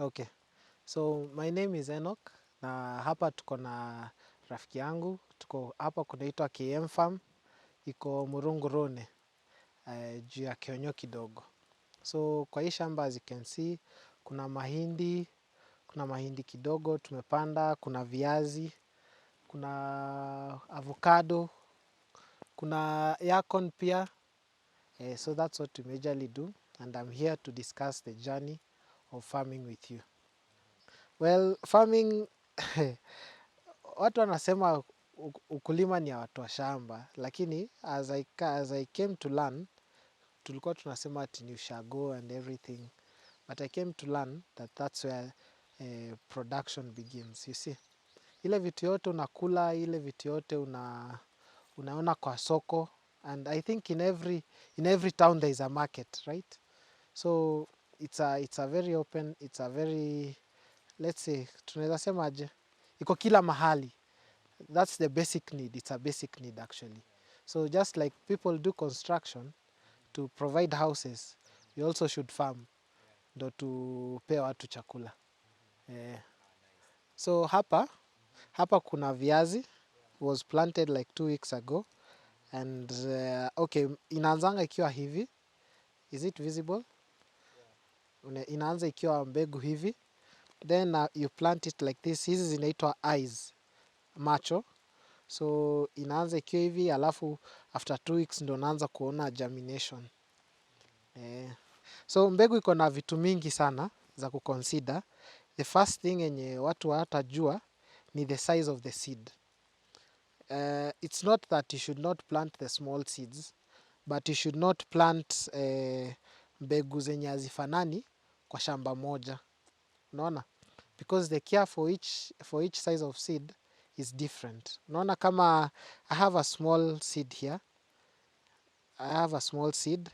Okay. So my name is Enoch na hapa tuko na rafiki yangu. Tuko hapa kunaitwa KM Farm. Iko Murungurone, juu ya Kionyo kidogo. So kwa hii shamba as you can see, kuna mahindi kidogo tumepanda, kuna viazi, kuna avocado, kuna yacon pia. So that's what we majorly do, and I'm here to discuss the journey of farming with you. Well, farming watu wanasema ukulima ni ya watu wa shamba, lakini as I came to learn, tulikuwa tunasema ati ni ushago and everything, but I came to learn that that's where production begins, you see. Ile vitu yote unakula, ile vitu yote unaona kwa soko, and I think in every town there is a market, right? So it's a very open, it's a very, let's say, tunaweza sema aje, iko kila mahali. That's the basic need. It's a basic need actually. So just like people do construction to provide houses, we also should farm ndo tupee watu chakula. So hapa kuna viazi, was planted like 2 weeks ago, and okay, inaanzanga ikiwa hivi. Is it visible? Inaanza ikiwa mbegu hivi, then you plant it like this. Hizi zinaitwa eyes, macho. So inaanza ikiwa hivi, alafu after 2 weeks ndo naanza kuona germination. So mbegu iko na vitu mingi sana za kuconsider. The first thing yenye watu hawatajua ni the size of the seed. It's not that you should not plant the small seeds, but you should not plant mbegu zenye hazifanani kwa shamba moja. Unaona? Because the care for each size of seed is different. Unaona kama I have a small seed here, I have a small seed,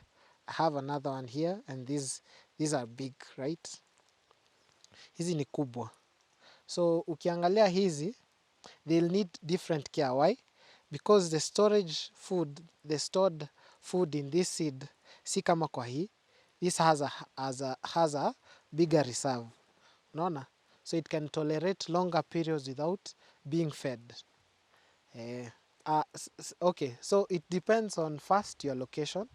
I have another one here, and these are big, right? Hizi ni kubwa. So ukiangalia hizi, they'll need different care. Why? Because the stored food in this seed, si kama kwa hii, this has a bigger reserve. Unaona? So it can tolerate longer periods without being fed. Okay, so it depends on first your location.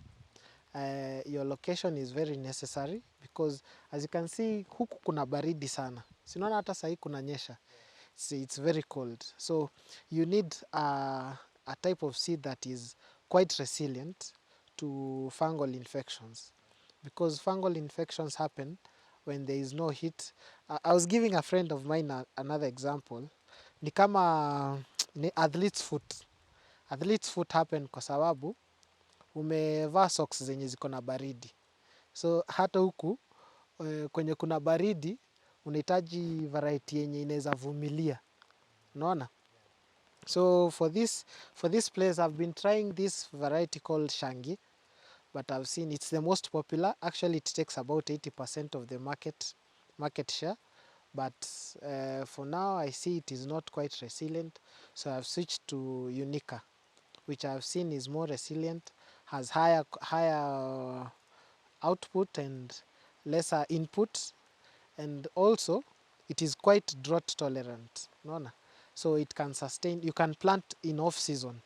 Your location is very necessary because as you can see huku kuna baridi sana. Sinaona hata sahi kunanyesha. It's very cold. So you need a type of seed that is quite resilient to fungal infections, because fungal infections happen when there is no heat. I was giving a friend of mine another example. Ni kama athlete's foot. Athlete's foot happen kwa sababu umevaa socks zenye ziko na baridi. So hata huku kwenye kuna baridi unahitaji variety yenye inaweza vumilia. Unaona? So for this place I've been trying this variety called Shangi, but I've seen it's the most popular. Actually it takes about 80% of the market share, but for now I see it is not quite resilient, so I've switched to Unica, which I've seen is more resilient, has higher output and lesser input, and also it is quite drought tolerant. Unaona? So it can sustain, you can plant in off season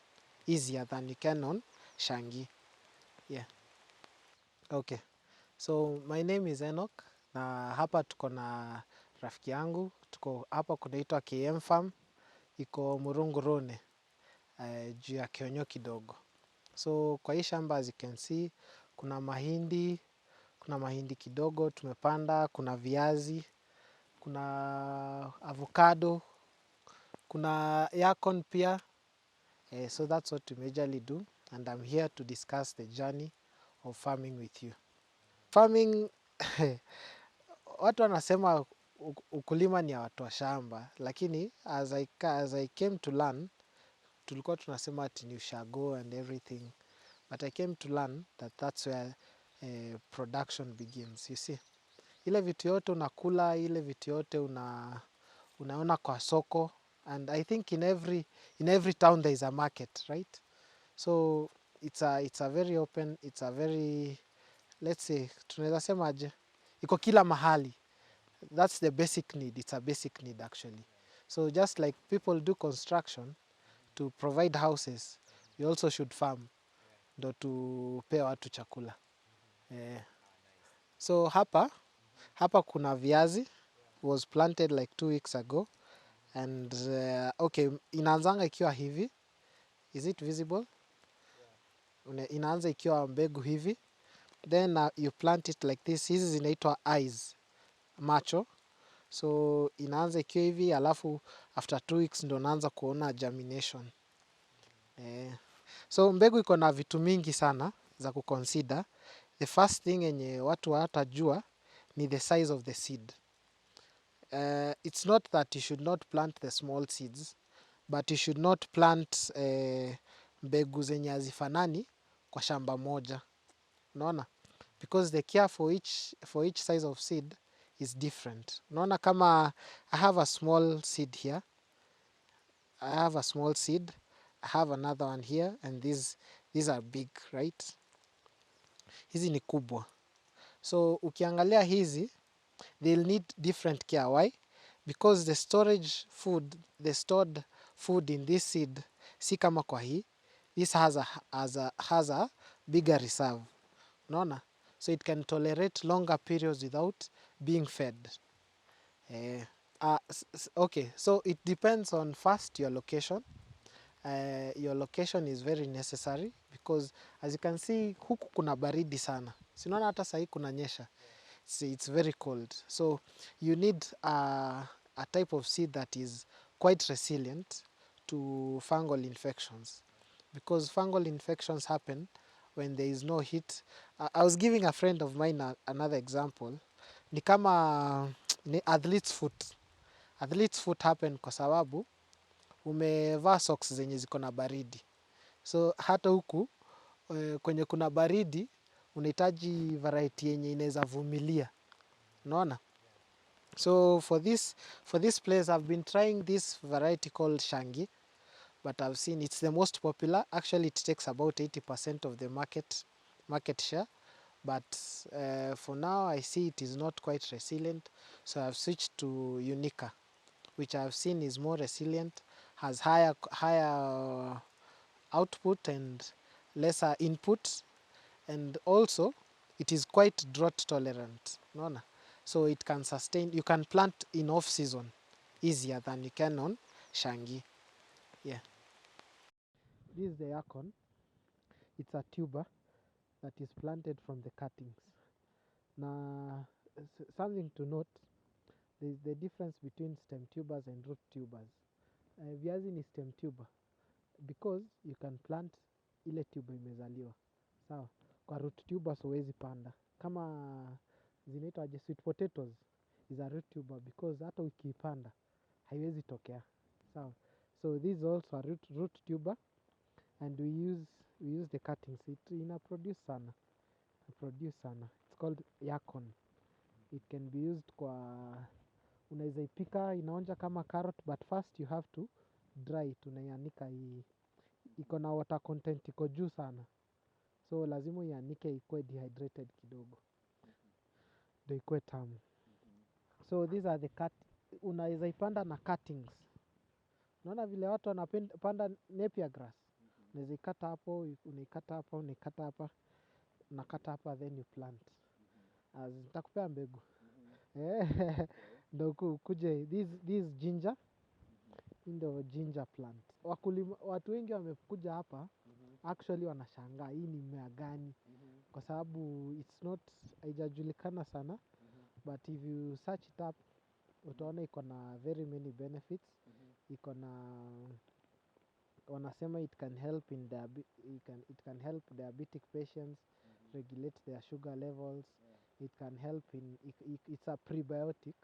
easier than you can on Shangi. Yeah. Okay. So my name is Enoch na hapa tuko na rafiki yangu. Tuko hapa kunaitwa KM Farm. Iko Murungurone, juu ya Kionyo kidogo. So kwa hii shamba as you can see, kuna mahindi kidogo tumepanda, kuna viazi, kuna avocado, kuna yacon pia. So that's what we majorly do, and I'm here to discuss the journey of farming with you. Farming watu wanasema ukulima ni ya watu wa shamba, lakini as I came to learn, tulikuwa tunasema ati ni ushago and everything, but I came to learn that that's where production begins, you see. Ile vitu yote unakula, ile vitu yote unaona kwa soko, and I think in every town there is a market, right? So it's a very open, it's a very, let's say, tunaweza sema aje, iko kila mahali. That's the basic need. It's a basic need actually. So just like people do construction to provide houses, you also should farm ndo tupea watu chakula. So hapa kuna viazi was planted like 2 weeks ago, and okay, inaanzanga ikiwa hivi. Is it visible? Inaanza ikiwa mbegu hivi, then you plant it like this. Hizi zinaitwa eyes, macho. So inaanza ikiwa hivi, alafu after 2 weeks ndo naanza kuona germination. So mbegu iko na vitu mingi sana za kuconsider. The first thing yenye watu hawatajua ni the size of the seed. It's not that you should not plant the small seeds, but you should not plant mbegu zenye hazifanani kwa shamba moja. Unaona? Because the care for each size of seed is different. Unaona kama I have a small seed here. I have a small seed. I have another one here, and these are big, right? Hizi ni kubwa. So ukiangalia hizi, they'll need different care. Why? Because the stored food in this seed si kama kwa hii. This has a bigger reserve. Unaona? So it can tolerate longer periods without being fed. Okay, so it depends on first your location. Your location is very necessary because as you can see huku kuna baridi sana. Sinaona hata sahi kunanyesha. It's very cold. So you need a type of seed that is quite resilient to fungal infections, because fungal infections happen when there is no heat. I was giving a friend of mine another example. Ni kama ni athlete's foot. Athlete's foot happen kwa sababu umevaa socks zenye ziko na baridi. So hata huku kwenye kuna baridi unahitaji variety yenye inaweza vumilia. Unaona? So for this place I've been trying this variety called Shangi, but I've seen it's the most popular. Actually it takes about 80% of the market share, but for now I see it is not quite resilient, so I've switched to Unica, which I've seen is more resilient, has higher output and lesser input, and also it is quite drought tolerant. Unaona? So it can sustain, you can plant in off season easier than you can on Shangi. Yeah. This is the yakon. It's a tuber that is planted from the cuttings. Now, something to note, there is the difference between stem tubers and root tubers. Viazi ni stem tuber because you can plant ile tuber imezaliwa. Sawa. Kwa root tubers huwezi panda. Kama zinaitwa aje, sweet potatoes is a root tuber because hata ukiipanda haiwezi tokea. Sawa. So this is also a root tuber, and we use the cuttings. Ina produce sana. It's called yakon. It can be used kwa, unaweza ipika inaonja kama carrot, but first you have to dry it. Unaianika iko na water content iko juu sana. So lazima ianike ikuwe dehydrated kidogo ndio ikuwe tamu. So these are the unaweza ipanda na cuttings. Unaona vile watu wanapanda napier grass. Unaweza ikata hapo, unaikata hapa, unaikata hapa, unakata hapa, then you plant. Nitakupea mbegu. Ndio kuje, this ginger, ndio ginger plant. Watu wengi wamekuja hapa, actually wanashangaa hii ni mmea gani, kwa sababu it's not, haijajulikana sana, but if you search it up utaona iko na very many benefits. Iko na, wanasema it can help diabetic patients, regulate their sugar levels. It can help it's a prebiotic.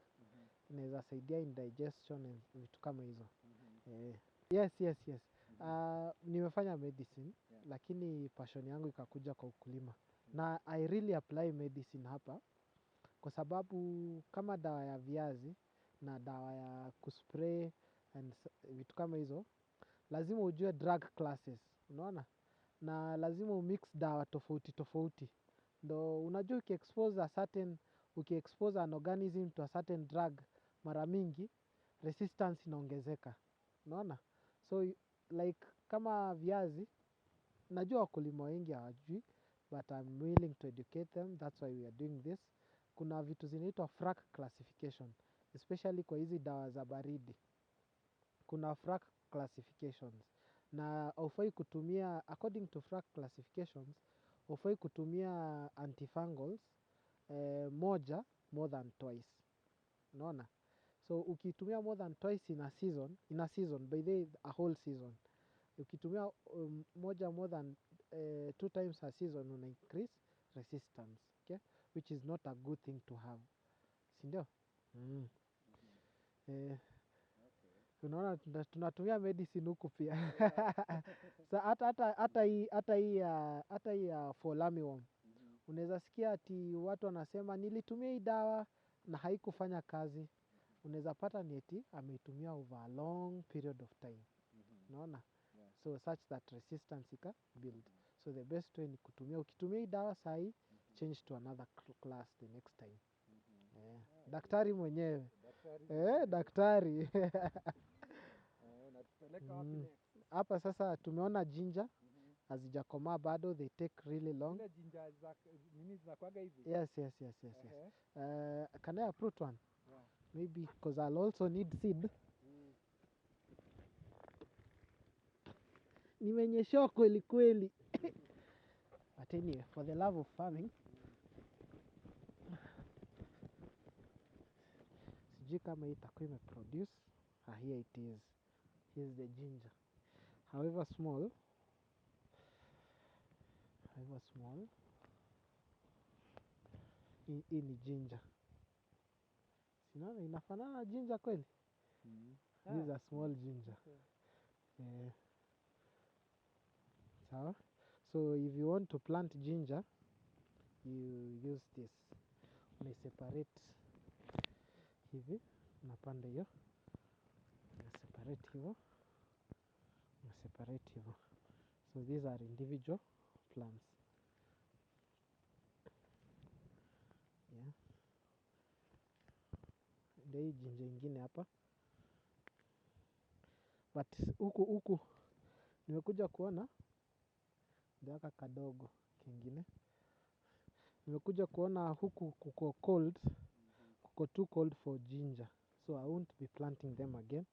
Inaweza saidia in digestion and vitu kama hizo. Yes. Nimefanya medicine, lakini passion yangu ikakuja kwa ukulima. Na I really apply medicine hapa kwa sababu kama dawa ya viazi na dawa ya kuspray and vitu kama hizo, lazima ujue drug classes. Unaona? Na lazima umix dawa tofauti tofauti. Ndo unajua ukiexpose a certain ukiexpose an organism to a certain drug mara mingi, resistance inaongezeka. Unaona? So like kama viazi, najua wakulima wengi hawajui, but I'm willing to educate them. That's why we are doing this. Kuna vitu zinaitwa FRAC classification, especially kwa hizi dawa za baridi. Kuna FRAC classifications. Na haufai kutumia, according to FRAC classifications, haufai kutumia antifungals moja more than twice. Unaona? So ukitumia more than twice in a season, by the a whole season. Ukitumia moja more than 2 times a season, una increase resistance, okay? Which is not a good thing to have. Si ndio? Unaona tunatumia medicine huku pia. Sa hata hii ya for lamyworm. Unaweza sikia ati watu wanasema nilitumia hii dawa na haikufanya kazi. Unaweza pata ni eti ameitumia over a long period of time. Unaona? So such that resistance ika build. So the best way ni kutumia, ukitumia hii dawa sahi, change to another class the next time. Daktari mwenyewe. Daktari. Hapa sasa tumeona ginger, hazijakomaa bado, they take really long. Ile ginger za nini zinakuaga hivi? Yes. Can I uproot one? Yeah. Maybe because I'll also need seed. Nimenyeshewa kweli kweli. But anyway, for the love of farming, sijui kama hii itakuwa imeproduce. Here it is. Here's the ginger. However small, hii ni ginger. Sinaona inafanana na ginger kweli? This is a small ginger. Sawa? So if you want to plant ginger, you use this. Una separate hivi, unapanda hiyo. Una separate hivo. So these are individual plants. Yeah. Ndio hii ginger ingine hapa. But huku nimekuja kuona ndio aka kadogo kingine. Nimekuja kuona huku kuko cold, kuko too cold for ginger. So I won't be planting them again.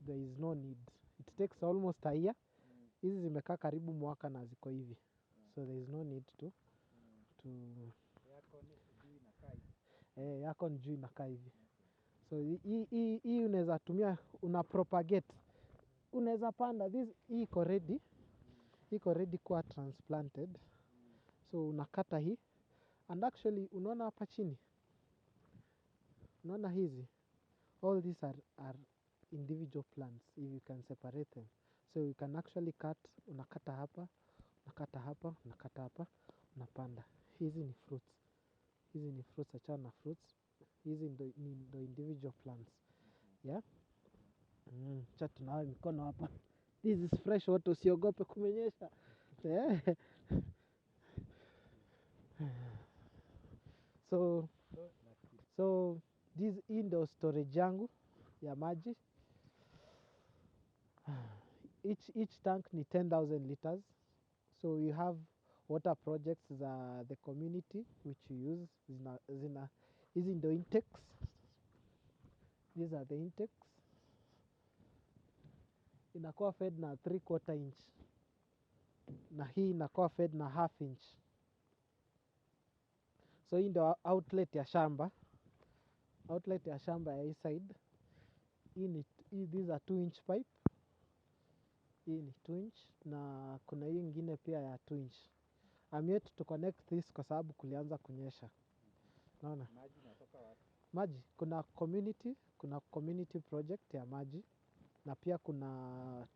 There is no need. It takes almost a year. Hizi zimekaa karibu mwaka na ziko hivi. So there is no need to yako ni juu inakaa hivi. So hii unaweza tumia, una propagate. Unaweza panda hii iko ready kuwa transplanted. So unakata hii. And actually unaona hapa chini. Unaona hizi. All these are individual plants if you can separate them. So you can actually cut, unakata hapa, unapanda. Hizi ni fruits, achana na fruits. Hizi ndo individual plants. Yeah? Acha tunawe mikono hapa. This is fresh water, usiogope kumenyesha. So hii ndo storage yangu ya maji. Each tank ni 10,000 liters. So we have water projects za the community which we use. Hizi ndo intakes. These are the intakes. Inakuwa fed na 3/4 inch. Na hii inakuwa fed na 1/2 inch. So hii ndo outlet ya shamba. Outlet ya shamba ya hii side. These are 2-inch pipe. Hii ni 2 inch. Na kuna hii ingine pia ya 2 inch. I'm yet to connect this kwa sababu kulianza kunyesha. Naona? Maji natoka wapi? Maji, kuna community project ya maji. Na pia kuna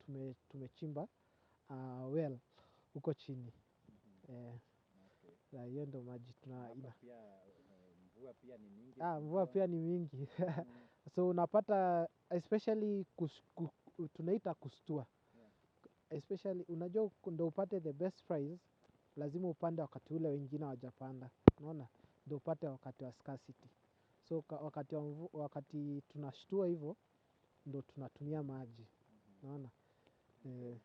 tumechimba well huko chini. Hiyo ndo maji Pia mvua pia ni mingi. Mvua pia ni mingi. So unapata especially tunaita kustua. Especially unajua ndo upate the best price, lazima upande wakati ule wengine hawajapanda. Unaona? ndio upate wakati wa scarcity. So wakati tunashtua hivyo ndo tunatumia maji. Unaona? Na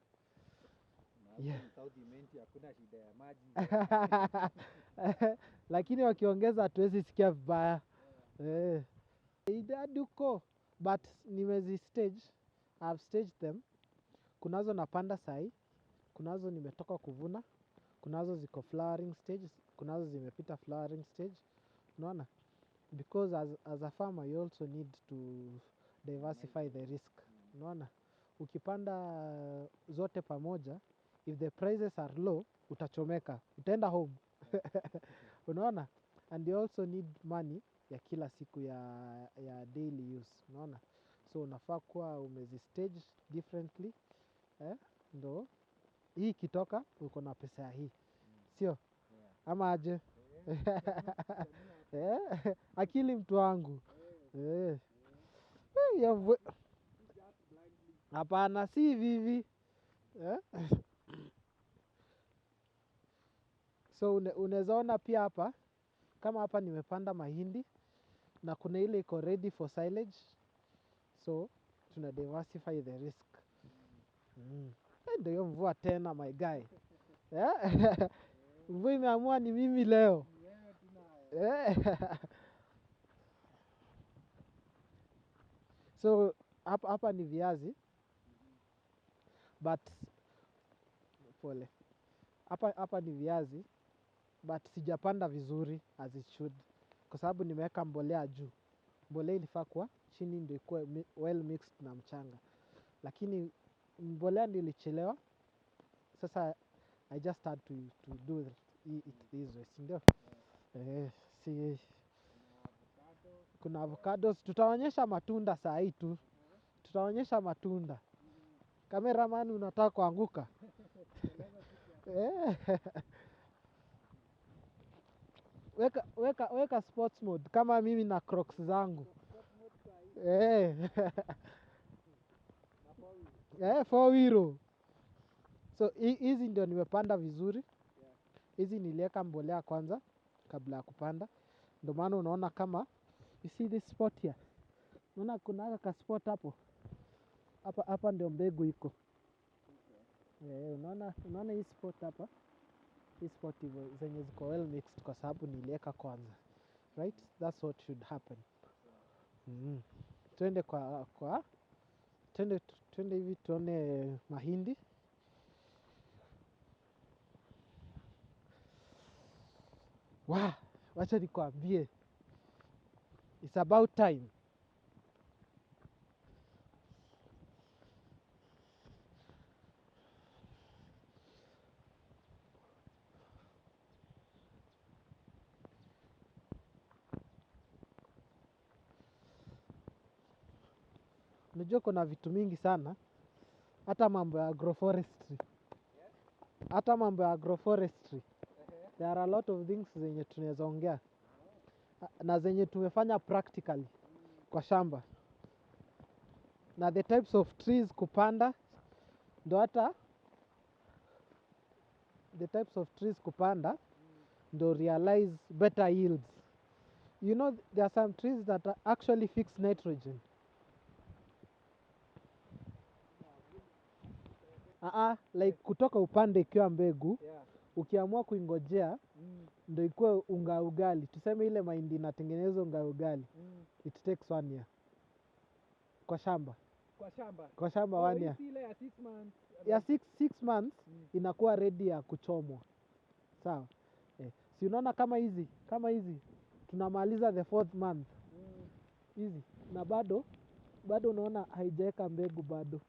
Yeah. hapo ni South Imenti hakuna shida ya maji. Lakini wakiongeza hatuwezi sikia vibaya. Hadi huko but nimezi stage, I've staged them. Kunazo napanda sahi, kunazo nimetoka kuvuna, kunazo ziko flowering stage, kunazo zimepita flowering stage. Unaona? Because as a farmer you also need to diversify the risk. Unaona? Ukipanda zote pamoja, if the prices are low, utachomeka, utaenda home. Unaona? And you also need money ya kila siku ya daily use. Unaona? So unafaa kuwa umezi-stage differently. Ndo hii ikitoka uko na pesa ya hii. Sio? Ama aje? Akili mtu wangu. Hapana, si vivi. So unaweza ona pia hapa, kama hapa nimepanda mahindi na kuna ile iko ready for silage. So tuna diversify the risk. Ndio hiyo mvua tena my guy. Mvua imeamua ni mimi leo. So hapa ni viazi but pole. Hapa ni viazi but sijapanda vizuri as it should. Kwa sababu nimeweka mbolea juu. Mbolea ilifaa kuwa chini ndio ikuwe well mixed na mchanga. Lakini mbolea ndio ilichelewa. Sasa I just had to do it this way. Sindio? Si kuna avocados. Tutaonyesha matunda saa hii tu. Tutaonyesha matunda. Cameraman unataka kuanguka. Weka sports mode kama mimi na Crocs zangu. 4-wheel. So hizi ndio nimepanda vizuri. Hizi nilieka mbolea kwanza kabla ya kupanda. Ndio maana unaona kama you see this spot here. Unaona kuna ka spot hapo. Hapa ndio mbegu iko. Unaona hii spot hapa. Hii spot hivyo zenye ziko well mixed kwa sababu nilieka kwanza. Right? That's what should happen. Twende twende hivi tuone mahindi. Wacha nikwambie. It's about time. Unajua kuna vitu mingi sana. Hata mambo ya agroforestry. There are a lot of things zenye tunaweza ongea. Na zenye tumefanya practically kwa shamba. Na the types of trees kupanda. Ndo hata the types of trees kupanda. Ndo realize better yields. You know there are some trees that actually fix nitrogen. Like kutoka upande ikiwa mbegu. Ukiamua kuingojea ndo ikuwe unga ugali. Tuseme ile mahindi inatengenezwa unga ugali. It takes 1 year. Kwa shamba 1 year. Ya 6 months inakuwa ready ya kuchomwa. Sawa. Si unaona kama hizi tunamaliza the 4th month. Hizi na bado unaona haijaeka mbegu bado.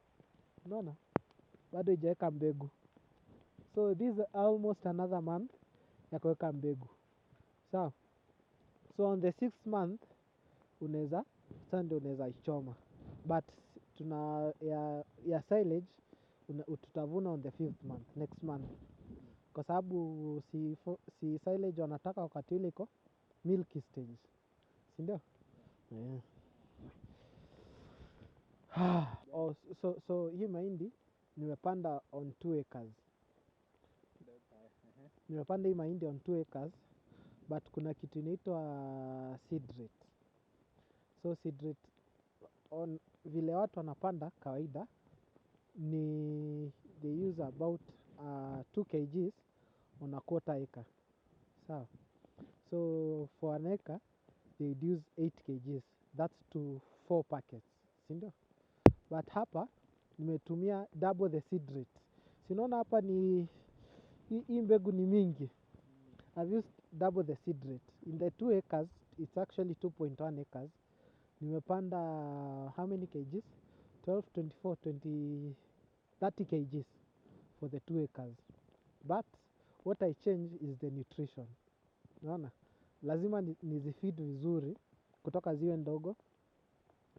Unaona? Bado haijaeka mbegu. So this is almost another month ya kuweka mbegu. Sawa. So on the 6th month unaweza ichoma. But ya silage tutavuna on the 5th month, next month. Kwa sababu si silage wanataka wakati ile iko milky stage. Si ndio? So hii mahindi nimepanda on 2 acres. Nimepanda hii mahindi on 2 acres. but kuna kitu inaitwa seed rate. So seed rate on vile watu wanapanda kawaida ni they use about 2 kgs on a quarter acre. Sawa. So for an acre they would use 8 kgs. That's to 4 packets. Si ndio? But hapa nimetumia double the seed rate. Si unaona hapa ni hii mbegu ni mingi. I've used double the seed rate. In the 2 acres, it's actually 2.1 acres. Nimepanda how many kgs? 12, 24, 20, 30 kgs for the 2 acres. But what I change is the nutrition. Unaona? Lazima nizifeed vizuri kutoka ziwe ndogo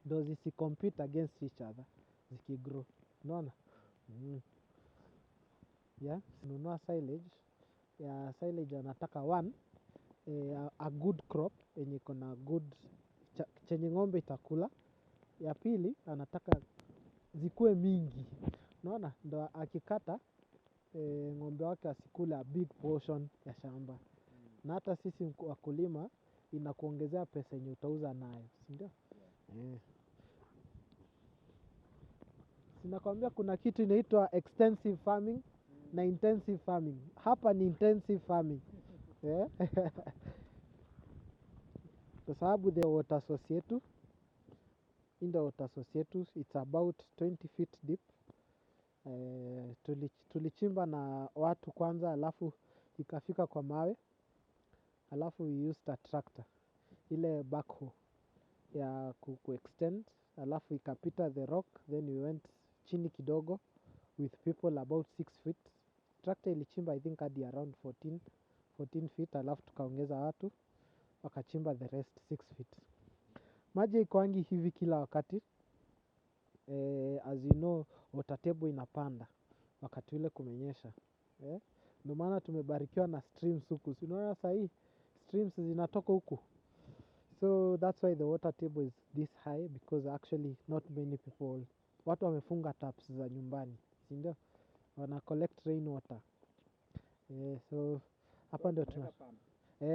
ndo zisicompete against each other zikigrow. Unaona? Yeah, sinunua silage. Ya silage anataka one a good crop yenye iko na good chenye ng'ombe itakula. Ya pili anataka zikuwe mingi. Unaona? Ndo akikata ng'ombe wake asikule a big portion ya shamba. Na hata sisi wakulima inakuongezea pesa yenye utauza nayo, si ndio? Sinakwambia kuna kitu inaitwa extensive farming na intensive farming. Hapa ni intensive farming. Kwa sababu the water source yetu, in the water source yetu, it's about 20 feet deep. Tulichimba na watu kwanza, alafu ikafika kwa mawe, alafu we used a tractor, ile backhoe ya extend, alafu ikapita the rock, then we went chini kidogo with people about 6 feet. Tractor ilichimba I think hadi around 14 feet, alafu tukaongeza watu wakachimba the rest 6 feet. Maji haikuangi hivi kila wakati. As you know, water table inapanda wakati ule kumenyesha. Ndio maana tumebarikiwa na streams huku. Si unaona saa hii streams zinatoka huku. So that's why the water table is this high, because actually not many people, watu wamefunga taps za nyumbani, si ndio? Wana collect rain water. So hapa ndio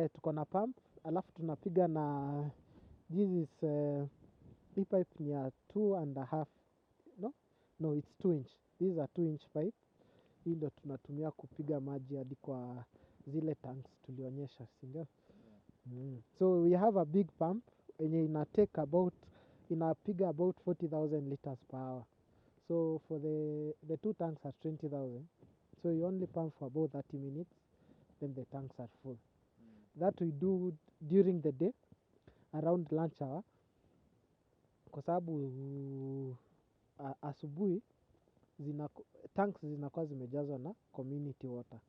tuko na pump, alafu tunapiga na this is hii pipe ni ya 2.5. No, it's 2 inch. This is a 2 inch pipe. Hii ndio tunatumia kupiga maji hadi kwa zile tanks tulionyesha, si ndio? So we have a big pump yenye inapiga about 40,000 liters per hour. So for the 2 tanks are 20,000. So you only pump for about 30 minutes, then the tanks are full. That we do during the day around lunch hour, kwa sababu asubuhi tanks zinakuwa zimejazwa na community water.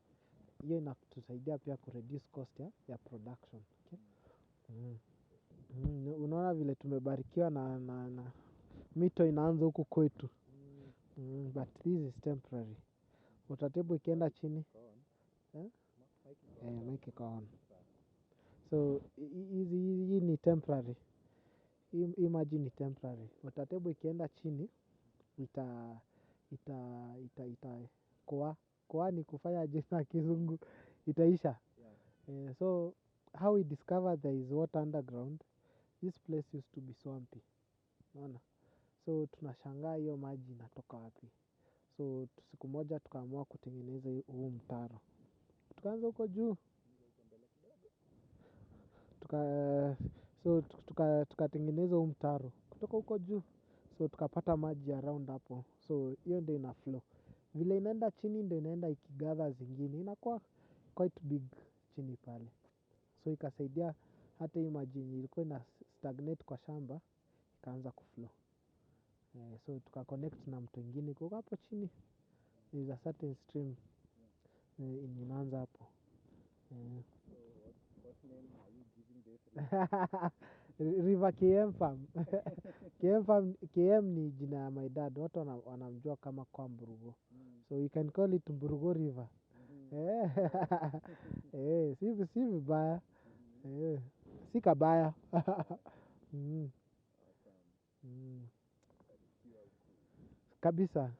Hiyo inatusaidia pia kureduce cost ya production. Okay? Unaona vile tumebarikiwa na mito inaanza huku kwetu. But this is temporary. Water table ikienda chini. Mic iko on. So hii ni temporary. Hii maji ni temporary. Water table ikienda chini koa ni kufanya jina kizungu itaisha. So how we discovered there is water underground, this place used to be swampy. Unaona? So tunashangaa hiyo maji inatoka wapi. So siku moja tukaamua kutengeneza huu mtaro. Tukaanza huko juu. Tukatengeneza huu mtaro kutoka huko juu. So tukapata maji around hapo. So hiyo ndio ina flow. Vile inaenda chini ndio inaenda ikigather zingine. Inakuwa quite big chini pale. So ikasaidia hata hii maji yenye ilikuwa ina stagnate kwa shamba ikaanza kuflow. So tukaconnect na mto ingine iko hapo chini. There is a certain stream inaanza hapo. What name are you giving this? River KM Farm. KM ni jina ya my dad. Watu wanamjua kama kwa Mburugo. So you can call it Mburugo River. Si vibaya. Si kabaya. Kabisa.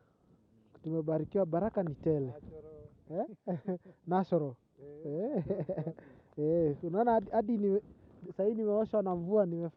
Tumebarikiwa, baraka ni tele. Natural. Unaona hadi sahii nimeoshwa na mvua nimefanya